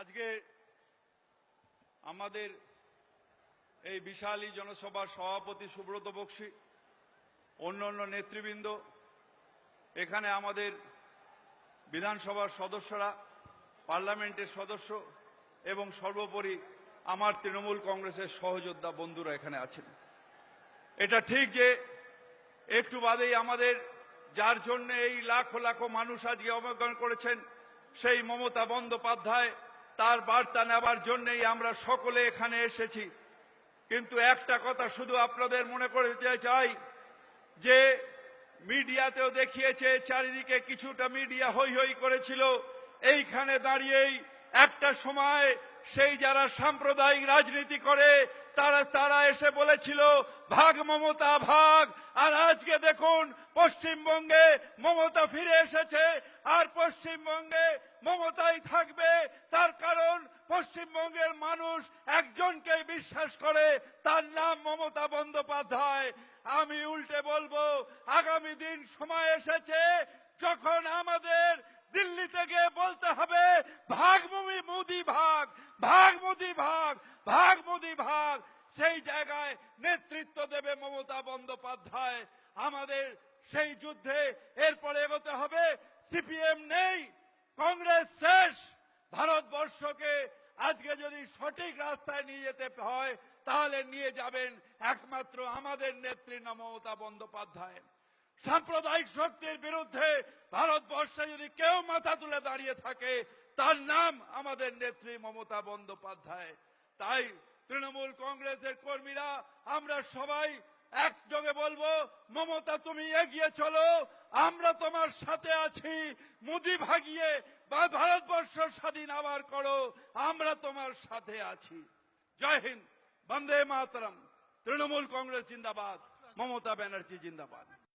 আজকে আমাদের এই বিশালী জনসভার সভাপতি সুব্রত বক্সী, অন্যান্য নেতৃবৃন্দ, এখানে আমাদের বিধানসভার সদস্যরা, পার্লামেন্টের সদস্য এবং সর্বোপরি আমার তৃণমূল কংগ্রেসের সহযোদ্ধা বন্ধুরা এখানে আছেন। এটা ঠিক যে একটু বাদেই আমাদের যার জন্য এই লাখো লাখো মানুষ আজকে অবজ্ঞা করেছেন সেই মমতা বন্দ্যোপাধ্যায়, তার বার্তা নেবার জন্যই আমরা সকলে এখানে এসেছি। কিন্তু একটা কথা শুধু আপনাদের মনে করতে চাই যে মিডিয়াতেও দেখিয়েছে, চারিদিকে কিছুটা মিডিয়া হই হই করেছিল, এইখানে দাঁড়িয়েই একটা সময় সেই যারা সাম্প্রদায়িক রাজনীতি করে তারা এসে বলেছিল ভাগ মমতা ভাগ। আর আজকে দেখুন পশ্চিমবঙ্গে মমতা ফিরে এসেছে, আর পশ্চিমবঙ্গে মমতাই থাকবে। তার কারণ পশ্চিমবঙ্গের মানুষ একজনকেই বিশ্বাস করে, তার নাম মমতা বন্দ্যোপাধ্যায়। আমি উল্টে বলবো, আগামী দিন সময় এসেছে যখন আমাদের দিল্লিতে গিয়ে বলতে হবে ভাগ মোদি ভাগ, ভাগ মোদি ভাগ, ভাগ মোদি ভাগ। সেই জায়গায় নেতৃত্ব দেবে মমতা বন্দ্যোপাধ্যায়। আমাদের সেই যুদ্ধে এরপরে এগোতে হবে। সিপিএম নেই, কংগ্রেস শেষ। ভারতবর্ষকে আজকে যদি সঠিক রাস্তায় নিয়ে যেতে হয় তাহলে নিয়ে যাবেন একমাত্র আমাদের নেত্রী মমতা বন্দ্যোপাধ্যায়। সাম্প্রদায়িক শক্তির বিরুদ্ধে ভারতবর্ষে যদি কেউ মাথা তুলে দাঁড়িয়ে থাকে তার নাম আমাদের নেত্রী মমতা বন্দ্যোপাধ্যায়। তাই তৃণমূল কংগ্রেসের কর্মীরা আমরা সবাই একযোগে বলবো, মমতা তুমি এগিয়ে চলো, আমরা তোমার সাথে আছি। মোদি ভাগিয়ে বা ভারতবর্ষ স্বাধীন আবার করো, আমরা তোমার সাথে আছি। জয় হিন্দ, বন্দে মাতরম। তৃণমূল কংগ্রেস জিন্দাবাদ, মমতা ব্যানার্জি জিন্দাবাদ।